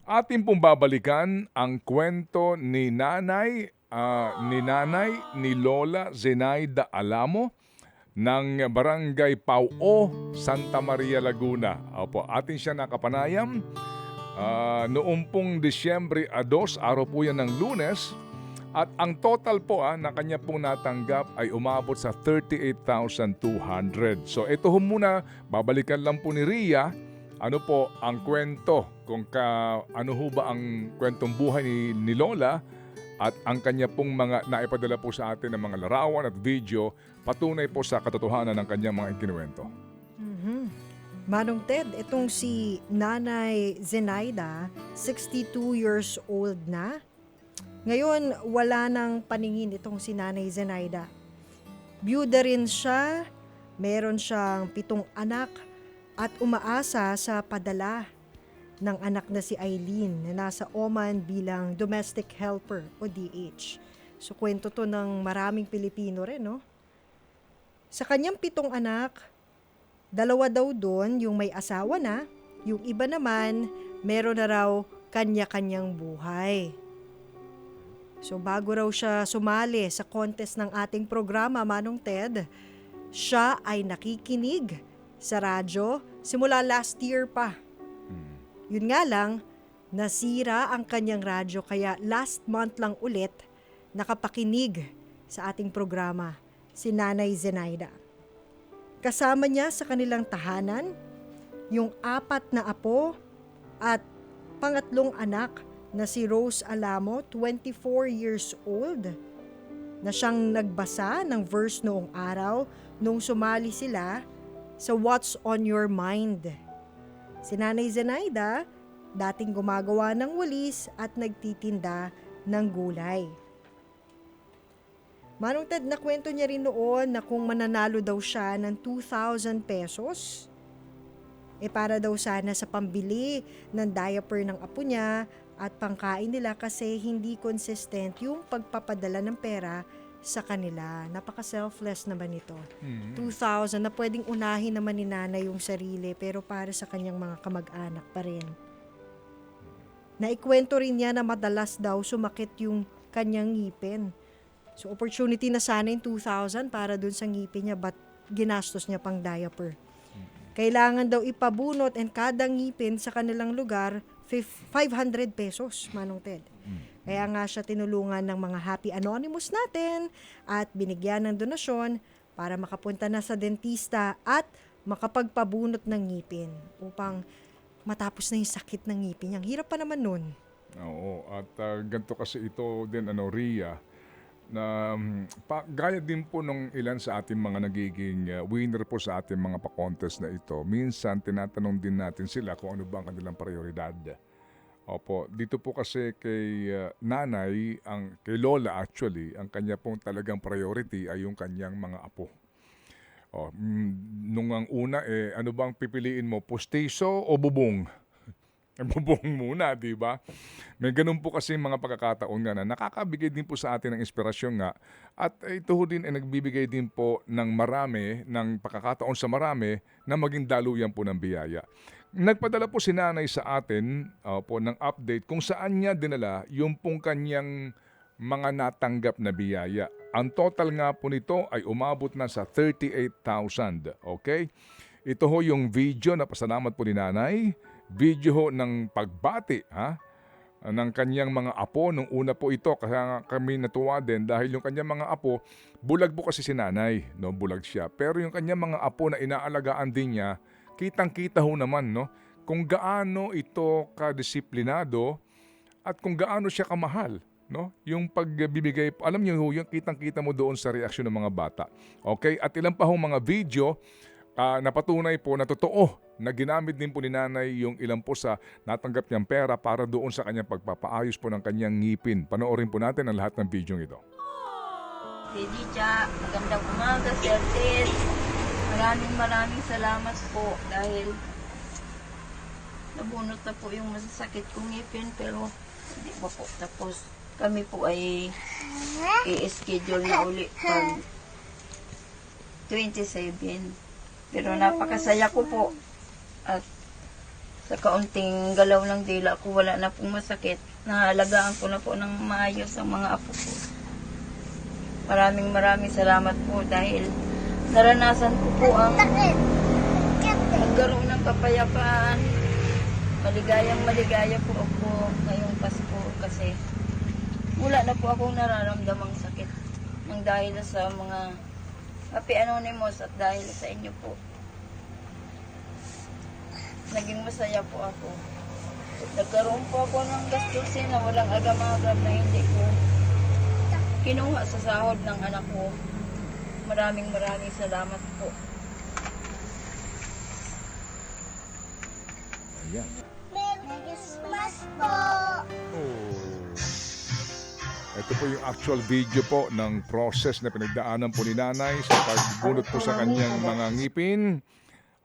Atin pong babalikan ang kwento ni Lola Zenaida Alamo ng Barangay Pauo, Santa Maria, Laguna. Opo, atin siya nakapanayam noong pong Disyembre 2, araw po yan ng Lunes. At ang total po na kanya pong natanggap ay umabot sa 38,200. So ito ho muna, babalikan lang po ni Ria. Ano po ang kwento? Ano ho ba ang kwentong buhay ni Lola at ang kanya pong mga naipadala po sa atin ng mga larawan at video patunay po sa katotohanan ng kanyang mga ikinuwento. Manong Ted, itong si Nanay Zenaida, 62 years old na. Ngayon, wala nang paningin itong si Nanay Zenaida. Byuda rin siya, meron siyang 7 anak at umaasa sa padala ng anak na si Eileen na nasa Oman bilang domestic helper o DH. So kwento to ng maraming Pilipino rin, no? Sa kanyang 7 anak, 2 daw doon yung may asawa na, yung iba naman meron na raw kanya-kanyang buhay. So bago raw siya sumali sa contest ng ating programa, Manong Ted, siya ay nakikinig sa radyo simula last year pa. Yun nga lang, nasira ang kanyang radyo kaya last month lang ulit nakapakinig sa ating programa si Nanay Zenaida. Kasama niya sa kanilang tahanan yung 4 na apo at pangatlong anak na si Rose Alamo, 24 years old, na siyang nagbasa ng verse noong araw nung sumali sila sa What's on Your Mind. Si Nanay Zenaida, dating gumagawa ng walis at nagtitinda ng gulay. Manong Ted, nakwento niya rin noon na kung mananalo daw siya ng 2,000 pesos, para daw sana sa pambili ng diaper ng apo niya at pangkain nila kasi hindi consistent yung pagpapadala ng pera sa kanila. Napaka-selfless naman ito. 2,000 na pwedeng unahin naman ni nanay yung sarili pero para sa kanyang mga kamag-anak pa rin. Naikwento rin niya na madalas daw sumakit yung kanyang ngipin. So opportunity na sana yung 2,000 para dun sa ngipin niya but ginastos niya pang diaper. Kailangan daw ipabunot and kada ngipin sa kanilang lugar 500 pesos, Manong Ted. Kaya nga siya tinulungan ng mga Happy Anonymous natin at binigyan ng donasyon para makapunta na sa dentista at makapagpabunot ng ngipin upang matapos na yung sakit ng ngipin. Ang hirap pa naman nun. Oo, at ganito kasi ito din, Ria, na gaya din po nung ilan sa ating mga nagiging winner po sa ating mga pa-contest na ito, minsan tinatanong din natin sila kung ano ba ang kanilang prioridad. Opo, dito po kasi kay nanay, kay Lola actually, ang kanya pong talagang priority ay yung kanyang mga apo. Nung ang una, ano bang pipiliin mo, pustiso o bubong? Bubong muna, di ba? May ganun po kasi mga pagkakataon nga na nakakabigay din po sa atin ng inspirasyon nga. At ito din ay nagbibigay din po ng ng pagkakataon sa marami na maging daluyan po ng biyaya. Nagpadala po si nanay sa atin po ng update kung saan niya dinala yung pong kanyang mga natanggap na biyaya. Ang total nga po nito ay umabot na sa 38,000. Okay? Ito ho yung video na pasalamat po ni nanay. Video ho ng pagbati ng kanyang mga apo. Nung una po ito, kaya kami natuwa din dahil yung kanyang mga apo, bulag po kasi si nanay, no? Bulag siya. Pero yung kanyang mga apo na inaalagaan din niya, kitang-kita ho naman, no? Kung gaano ito kadisiplinado at kung gaano siya kamahal, no? Yung pagbibigay, alam niyo ho, yung kitang-kita mo doon sa reaksyon ng mga bata. Okay? At ilan pa ho mga video napatunay po na totoo na ginamit din po ni nanay yung ilan po sa natanggap niyang pera para doon sa kanyang pagpapaayos po ng kanyang ngipin. Panoorin po natin ang lahat ng video ito. Lidia, magandang umaga, Sir Ted. Maraming salamat po dahil nabunot na po yung masasakit kong ngipin pero hindi pa po tapos. Kami po ay i-schedule na uli pag 27. Pero napakasaya ko po at Sa kaunting galaw ng dila ko, wala na pong masakit. Naalagaan ko na po ng maayos ang mga apo ko. Maraming salamat po dahil naranasan ko po ang magkaroon ng kapayapaan. Maligaya po ako ngayong Pasko kasi wala na po akong nararamdamang sakit ng dahil sa mga Happy Anonymous at dahil sa inyo po. Naging masaya po ako. Nagkaroon po ako ng gastusin na walang agam-agam na hindi ko kinuha sa sahod ng anak ko. Maraming salamat po. Ayan. Merry Christmas po! Ito po yung actual video po ng process na pinagdaanan po ni nanay sa pagbunot po sa kanyang mga ngipin.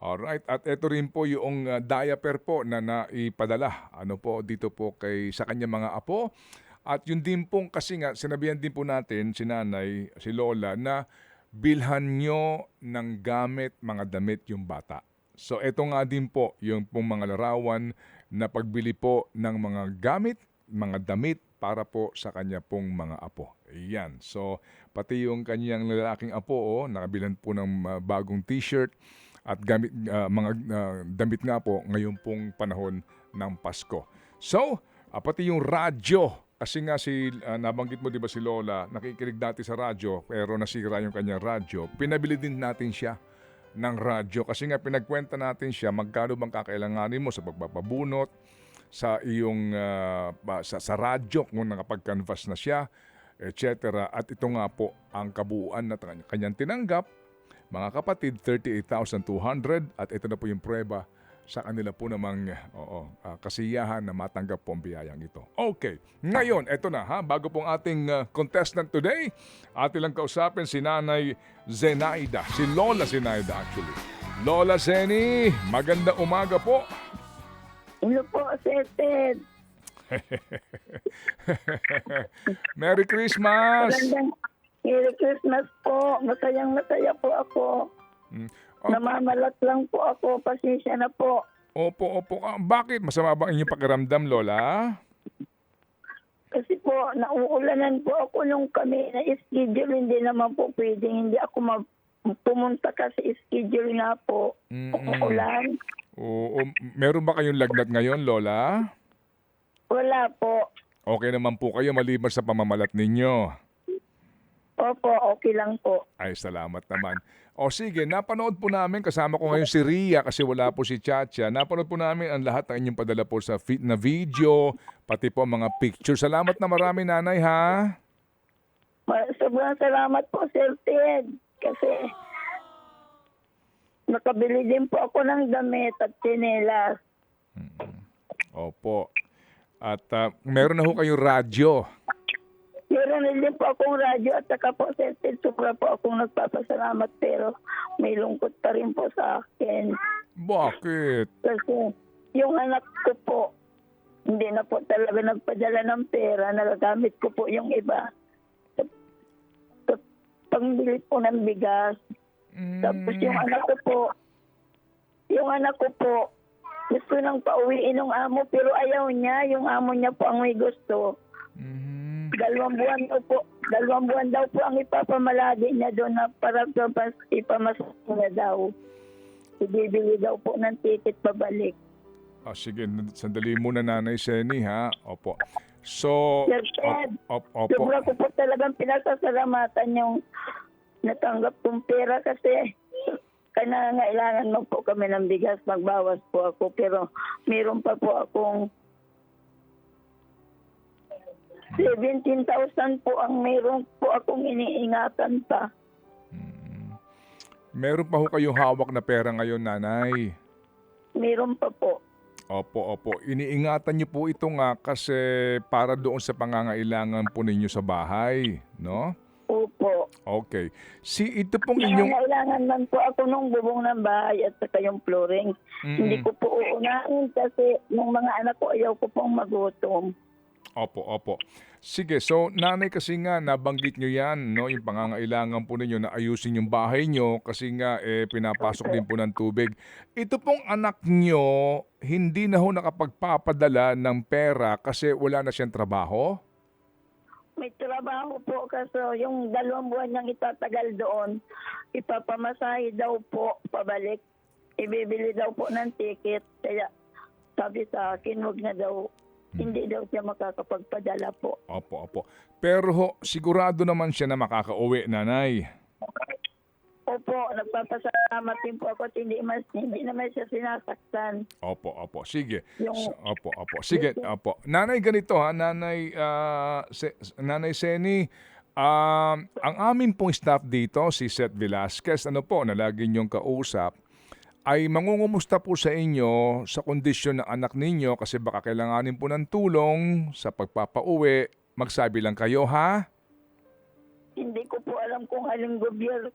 Alright, at ito rin po yung diaper po na naipadala dito po sa kanyang mga apo. At yun din pong kasi nga sinabihan din po natin si nanay, si Lola na bilhan nyo ng gamit, mga damit yung bata. So ito nga din po yung pong mga larawan na pagbili po ng mga gamit, mga damit para po sa kanya pong mga apo. Ayan. So pati yung kanyang lalaking apo, nakabilan po ng bagong t-shirt at gamit, mga damit nga po ngayon pong panahon ng Pasko. So pati yung radyo. Kasi nga nabanggit mo 'di ba si Lola, nakikinig dati sa radyo pero nasira yung kanyang radyo. Pinabili din natin siya ng radyo kasi nga pinagkwenta natin siya magkano bang kakailanganin mo sa pagpapabunot sa iyong sa radyo kung nakapag-canvas na siya, etc. At ito nga po ang kabuuan na kanyang tinanggap, mga kapatid, 38,200 at ito na po yung prueba sa kanila po namang kasiyahan na matanggap po ang biyayang ito. Okay, ngayon, eto na bago pong ating contestant today, atin lang kausapin si Nanay Zenaida, si Lola Zenaida actually. Lola Zeni, maganda umaga po. Hello po, Sir Ted. Merry Christmas! Merry Christmas po. Masaya po ako. Namamalat lang po ako. Pasensya na po. Opo. Bakit? Masama ba ang inyong pakiramdam, Lola? Kasi po, nauulanan po ako nung kami na schedule. Hindi naman po pwedeng. Hindi ako pumunta kasi schedule nga po. Uulan. Oo. Meron ba kayong lagnat ngayon, Lola? Wala po. Okay naman po kayo maliban sa pamamalat ninyo. Opo, okay lang po. Ay, salamat naman. O sige, napanood po namin, kasama ko ngayon si Ria kasi wala po si Chacha. Napanood po namin ang lahat ng inyong padala po sa na video, pati po mga picture. Salamat na marami, Nanay, ha? Sobrang salamat po, Sir Ted. Kasi nakabili din po ako ng damit at tsinelas. Opo. At meron na ho kayong radyo. Meron din po akong radyo at saka po, Sir Ted, sobra po akong nagpapasalamat pero may lungkot pa rin po sa akin. Bakit? Kasi yung anak ko po, hindi na po talaga nagpadala ng pera. Nagagamit ko po yung iba. Sa pangbili po ng bigas. Tapos yung anak ko po, gusto nang pauwiin ng amo pero ayaw niya. Yung amo niya po ang may gusto. 2 buwan daw po ang ipapamalagi niya doon na para ipamasahe niya daw. Ibibili daw po ng ticket pabalik. Sige, sandali muna, Nanay Seni, ha? Opo. So, Sir Ted, opo. sobra ko po talagang pinasasalamatan yung natanggap kong pera kasi kailangan mo po kami ng bigas, magbawas po ako. Pero meron pa po akong 17,000 po ang meron po akong iniingatan pa. Meron pa ho kayong hawak na pera ngayon, Nanay? Meron pa po. Opo. Iniingatan niyo po ito nga kasi para doon sa pangangailangan po ninyo sa bahay, no? Opo. Okay. Ito pong inyong... Kailangan man po ako nung bubong ng bahay at saka yung flooring. Hindi ko po uunahin kasi yung mga anak ko ayaw ko pong magutom. Opo, opo. Sige, so nanay kasi nga nabanggit nyo yan, no, yung pangangailangan po ninyo na ayusin yung bahay nyo kasi nga pinapasok din po ng tubig. Ito pong anak nyo, hindi na ho nakapagpapadala ng pera kasi wala na siyang trabaho? May trabaho po kaso yung 2 buwan niyang itatagal doon, ipapamasahe daw po pabalik. Ibibili daw po ng ticket. Kaya sabi sa akin, wag na daw. Hindi daw siya makakapagpadala po. Opo, opo. Pero ho, sigurado naman siya na makakauwi, nanay. Opo, nagpapasalamat din po ako at hindi naman siya sinasaktan. Opo, opo. Sige. Yung- Opo, opo. Sige, opo. Nanay, ganito ha. Nanay, Nanay Seni, ang amin pong staff dito, si Seth Velasquez, ano po, na lagi niyong kausap, ay mangungumusta po sa inyo sa kondisyon ng anak ninyo kasi baka kailanganin po ng tulong sa pagpapauwi. Magsabi lang kayo, ha? Hindi ko po alam kung aling gobyerno,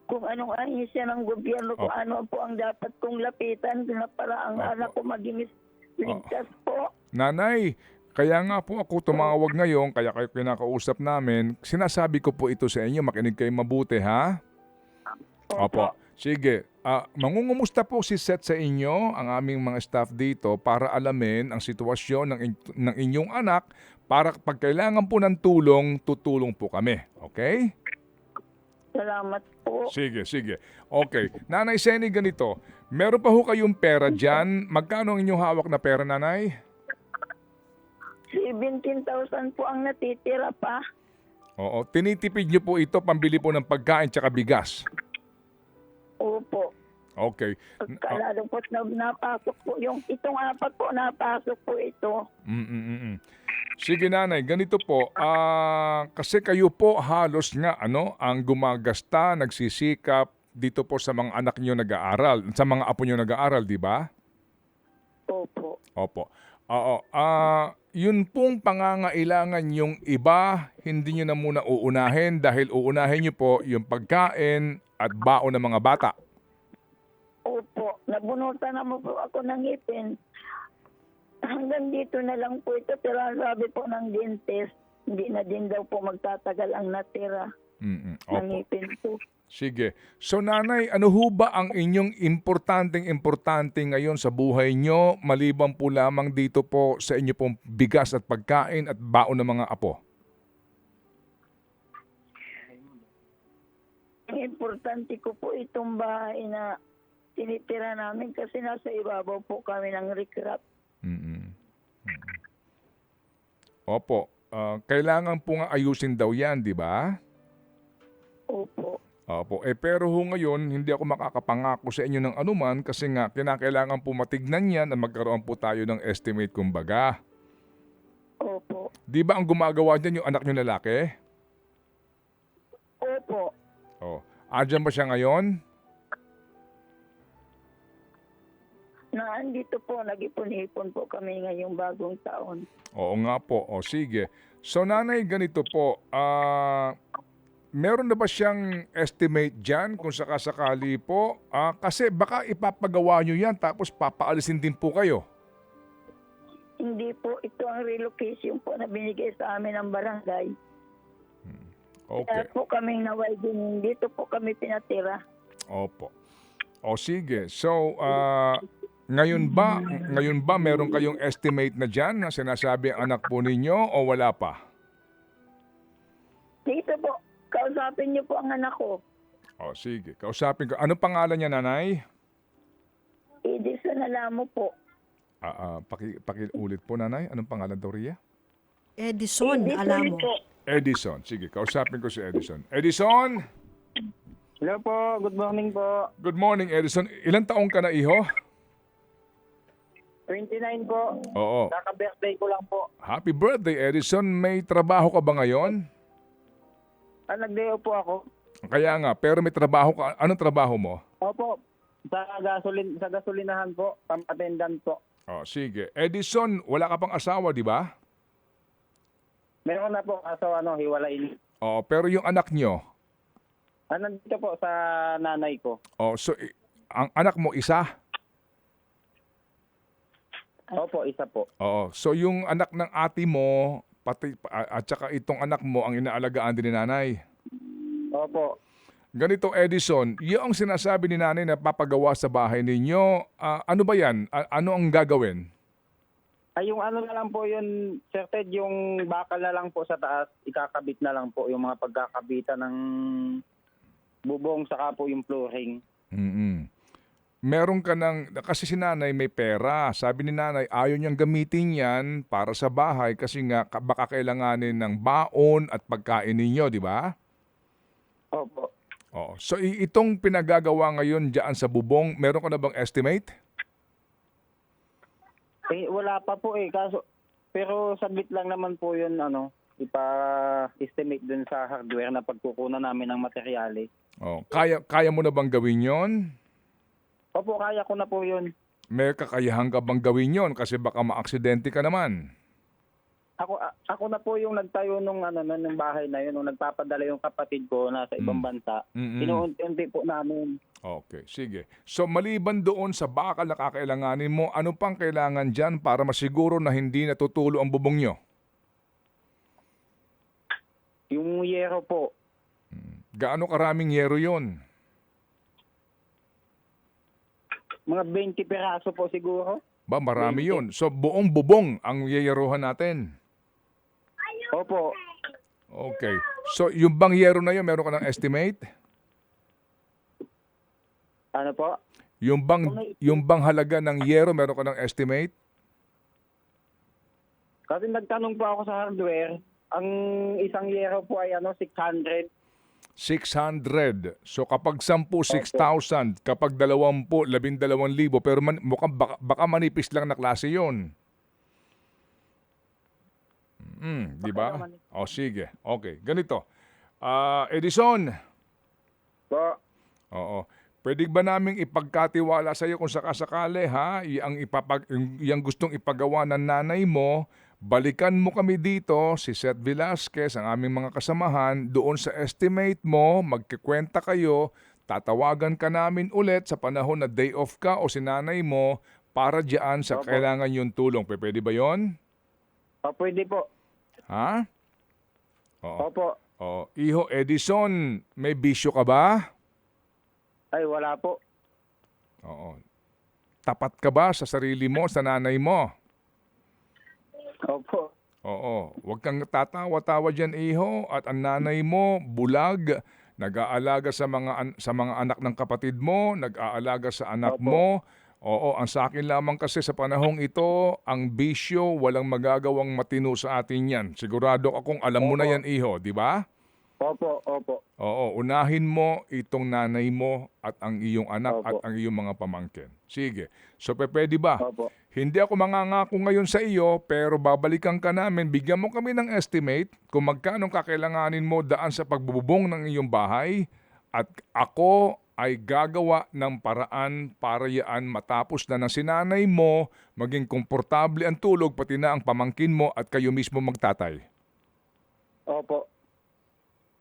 kung anong ahensya ng gobyerno, kung Opo. ano po ang dapat kong lapitan na para ang Opo. anak ko maging ligtas po. Nanay, kaya nga po ako tumawag ngayon, kaya kayo kinakausap namin. Sinasabi ko po ito sa inyo, makinig kayo mabuti, ha? Opo. Sige. Mangungumusta po si Seth sa inyo, ang aming mga staff dito, para alamin ang sitwasyon ng inyong anak para pag kailangan po ng tulong, tutulong po kami. Okay? Salamat po. Sige, sige. Okay. Nanay Seni, ganito. Meron pa ho kayong pera dyan. Magkano ang inyong hawak na pera, nanay? 17,000 po ang natitira pa. Oo. Tinitipid niyo po ito, pambili po ng pagkain tsaka bigas. Opo. Okay. Pagkalalo po napasok po. Itong 4 po napasok po ito. Sige nanay, ganito po. Kasi kayo po halos nga ang gumagasta, nagsisikap dito po sa mga anak niyo nag-aaral, sa mga apo niyo nag-aaral, di ba? Opo. Opo. Oo. Yun pong pangangailangan yung iba, hindi nyo na muna uunahin dahil uunahin nyo po yung pagkain at baon ng mga bata. Opo. Nabunutan naman po ako ng ngipin. Hanggang dito na lang po ito. Pero ang sabi po ng dentist, hindi na din daw po magtatagal ang natira ng Opo. ngipin po. Sige. So nanay, ano ho ba ang inyong importante ngayon sa buhay nyo maliban po lamang dito po sa inyo pong bigas at pagkain at baon ng mga apo? Ang importante ko po itong bahay na tinitira namin kasi nasa ibabaw po kami ng rikrap. Opo. Kailangan po nga ayusin daw yan, di ba? Opo. Opo. Pero ho ngayon, hindi ako makakapangako sa inyo ng anuman kasi nga kinakailangan po matignan yan at magkaroon po tayo ng estimate kumbaga. Opo. Di ba ang gumagawa dyan yung anak nyo lalaki? Opo. Oh. Andyan ba siya ngayon? Naandito po, nag-ipon-ipon po kami ngayong bagong taon. Oo nga po. O sige. So nanay, ganito po. Meron na ba siyang estimate dyan kung sakasakali po? Kasi baka ipapagawa nyo yan tapos papaalisin din po kayo. Hindi po, ito ang relocation po na binigay sa amin ng barangay. Kaya Okay. po kaming naway din, dito po kami pinatira. Opo. O sige. So, ngayon ba meron kayong estimate na dyan na sinasabi ang anak po ninyo o wala pa? Dito po, kausapin niyo po ang anak ko. O sige. Kausapin ko. Ano pangalan niya, nanay? Edison Alamo po. Pakiulit po, nanay. Anong pangalan daw, Ria? Edison, Edison alam mo. po. Edison. Sige, kausapin ko si Edison. Edison! Hello po, good morning po. Good morning, Edison. Ilan taong ka na, iho? 29 po. Oo. Kaka-birthday ko lang po. Happy birthday, Edison. May trabaho ka ba ngayon? Nag-day off po ako. Kaya nga, pero may trabaho ka. Anong trabaho mo? Opo, sa gasolinahan po, pang-attendant po. Oh, sige. Edison, wala ka pang asawa, di ba? Meron na po kaso hiwalay. Oh, pero yung anak nyo, Nandito po sa nanay ko. oh, so ang anak mo isa? Opo, isa po. Oo. So yung anak ng ate mo, at saka itong anak mo ang inaalagaan din ni nanay. Opo. Ganito, Edison, yung sinasabi ni nanay na papagawa sa bahay ninyo, ano ba yan? Ano ang gagawin? Ay, yung ano na lang po yun, Sir Ted, yung bakal na lang po sa taas, ikakabit na lang po yung mga pagkakabitan ng bubong saka po yung flooring. Mm-mm. Meron ka kasi si nanay may pera. Sabi ni nanay, ayaw niyang gamitin yan para sa bahay kasi nga baka kailanganin ng baon at pagkain ninyo, di ba? Opo. Oo. So itong pinagagawa ngayon dyan sa bubong, meron ka na bang estimate? Eh, wala pa po eh. Pero saglit lang naman po yun, ipa-estimate dun sa hardware na pagkukunan namin ng materyales. Oh, kaya mo na bang gawin yon? Opo, kaya ko na po yun. May kakayahan ka bang gawin yon? Kasi baka maaksidente ka naman. Ako na po yung nagtayo nung bahay na yun, nung nagpapadala yung kapatid ko na sa ibang bansa. Mm-mm. Inuunti-unti po namin. Okay, sige. So maliban doon sa bakal na kakailanganin mo, ano pang kailangan dyan para masiguro na hindi natutulo ang bubong nyo? Yung yero po, Gaano karaming yero yon? mga 20 peraso po siguro. Ba, marami yon. So buong bubong ang yeyerohan natin. Opo. Okay. So yung bang yero na yun, meron ka ng estimate? Ano po? Yung bang halaga ng yero, meron ka ng estimate? Kasi nagtanong po ako sa hardware, ang isang yero po ay 600. 600. So kapag 10, 6,000. Kapag 20, 12,000. Pero mukhang baka manipis lang na klase yun. Di ba? O sige. Okay. Ganito. Edison. Po. Oo. Pwede ba naming ipagkatiwala sa iyo kung sakasakali ha? Yang gustong ipagawa ng nanay mo, balikan mo kami dito, si Seth Velasquez, ang aming mga kasamahan, doon sa estimate mo, magkikwenta kayo, tatawagan ka namin ulit sa panahon na day off ka o si nanay mo para diyan sa Opo. kailangan yung tulong. Pwede ba yon? O, pwede po. Ha? Oo. Opo. Oo. Iho Edison, may bisyo ka ba? Ay, wala po. Oo. Tapat ka ba sa sarili mo, sa nanay mo? Opo. Oo. Huwag kang tatawa-tawa dyan, iho. At ang nanay mo, bulag, nag-aalaga sa mga anak ng kapatid mo, nag-aalaga sa anak Opo. mo. Oo, ang sa akin lamang kasi sa panahong ito, ang bisyo, walang magagawang matino sa atin yan. Sigurado akong alam mo na Opo. yan, iho, di ba? Opo. Opo. Oo, unahin mo itong nanay mo at ang iyong anak Opo. at ang iyong mga pamangkin. Sige. So, pwede ba? Opo. Hindi ako mangangako ngayon sa iyo, pero babalikan ka namin. Bigyan mo kami ng estimate kung magkano kakailanganin mo daan sa pagbubong ng iyong bahay. At ako ay gagawa ng paraan para yaan matapos na ng sinanay mo, maging komportable ang tulog, pati na ang pamangkin mo at kayo mismo magtatay. Opo.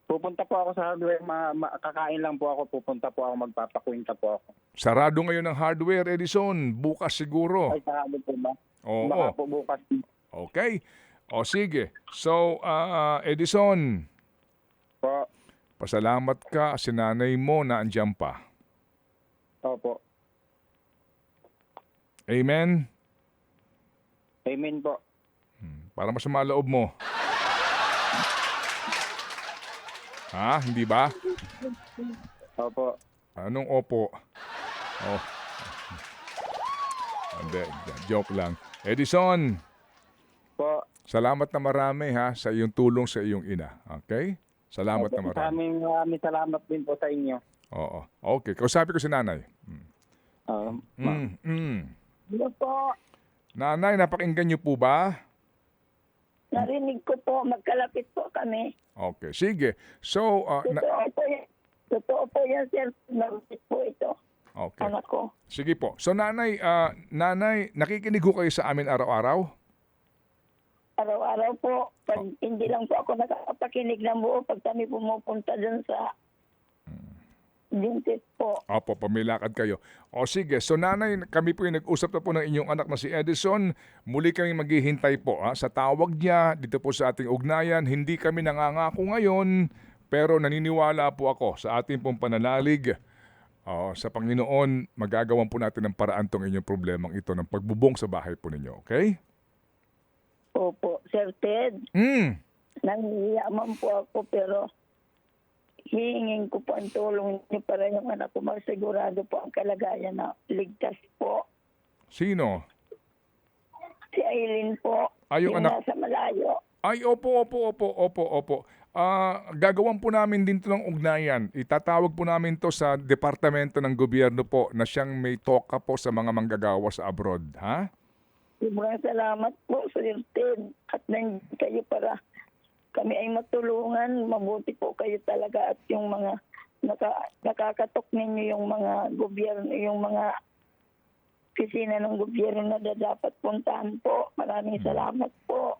Pupunta po ako sa hardware, kakain lang po ako, pupunta po ako, magpapakwinta po ako. Sarado ngayon ang hardware, Edison. Bukas siguro. Ay, sarado po ba? Oo. Baka po bukas. Okay. O sige. So, Edison, Po. pasalamat ka si nanay mo na andyan pa. Opo. Amen? Amen po. Para masama loob mo. Ha? Hindi ba? Opo. Anong opo? Oh. Hindi, joke lang. Edison, Po. salamat na marami ha sa iyong tulong sa iyong ina. Okay? Salamat na marami. Maraming salamat din po sa inyo. Oo. Okay. Kausapin ko si nanay. Hello po. Nanay, napakinggan niyo po ba? Narinig ko po, magkalapit po kami. Okay. Sige. So, Totoo po yan, sir. Narinig po ito, okay. anak ko. Sige po. So, nanay, nakikinig ho kayo sa amin araw-araw? Araw-araw po, pag hindi lang po ako nakakapakinig ng buo pag kami pumupunta dun sa Dintit po. Opo, pamilakad kayo. O sige, so nanay, kami po yung nag-usap na po ng inyong anak na si Edison. Muli kami maghihintay po sa tawag niya dito po sa ating ugnayan. Hindi kami nangangako ngayon, pero naniniwala po ako sa ating pong pananalig. Sa Panginoon, magagawan po natin ng paraan tong inyong problemang ito ng pagbubong sa bahay po ninyo, okay? Opo. Sir Ted, nangiyaman po ako pero hihingin ko po ang tulong niyo para yung anak ko magsigurado po ang kalagayan na ligtas po. Sino? Si Aileen po. Yung anak- nasa malayo. Ay, opo. Gagawan po namin din to ng ugnayan. Itatawag po namin to sa departamento ng gobyerno po na siyang may toka po sa mga manggagawa sa abroad. Ha? Sobrang salamat po, Sir Ted. At nandiyan kayo para kami ay matulungan. Mabuti po kayo talaga at yung mga nakakatok ninyo yung mga gobyerno, yung mga opisina ng gobyerno na dapat puntahan po. Maraming salamat po.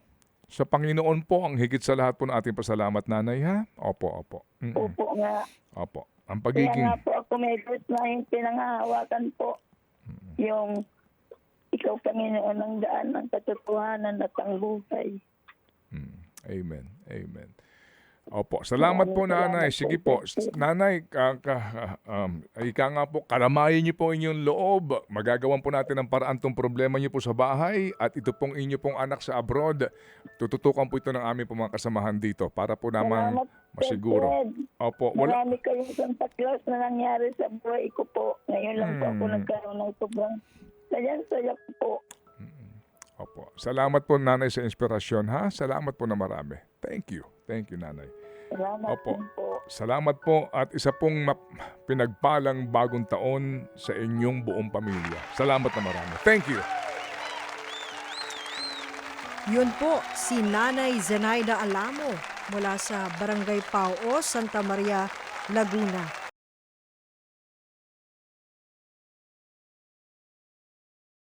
Sa Panginoon po, ang higit sa lahat po na ating pasalamat, nanay, ha? Opo. Opo nga. Opo. Ang Kaya pagiging... nga po ako may Diyos na yung pinangahawakan po. Yung ikaw, Panginoon, ang daan ng katotohanan at ang buhay. Amen. Opo. Salamat po, nanay. Sige po. Nanay, ika nga po, kalamayin niyo po inyong loob. Magagawan po natin ang paraan tong problema niyo po sa bahay at ito pong inyo pong anak sa abroad. Tututukan po ito ng aming mga kasamahan dito para po namang Salamat, masiguro. Ted. Opo. Marami kayong Santa Claus na nangyari sa buhay ko po. Ngayon lang po ako nagkaroon ng sobrang saya po. Opo. Salamat po, nanay, sa inspirasyon, ha? Salamat po na marami. Thank you, nanay. Salamat Opo. din po. Salamat po at isa pong pinagpalang bagong taon sa inyong buong pamilya. Salamat na marami. Thank you. Yun po, si Nanay Zenaida Alamo mula sa Barangay Pao, Santa Maria, Laguna.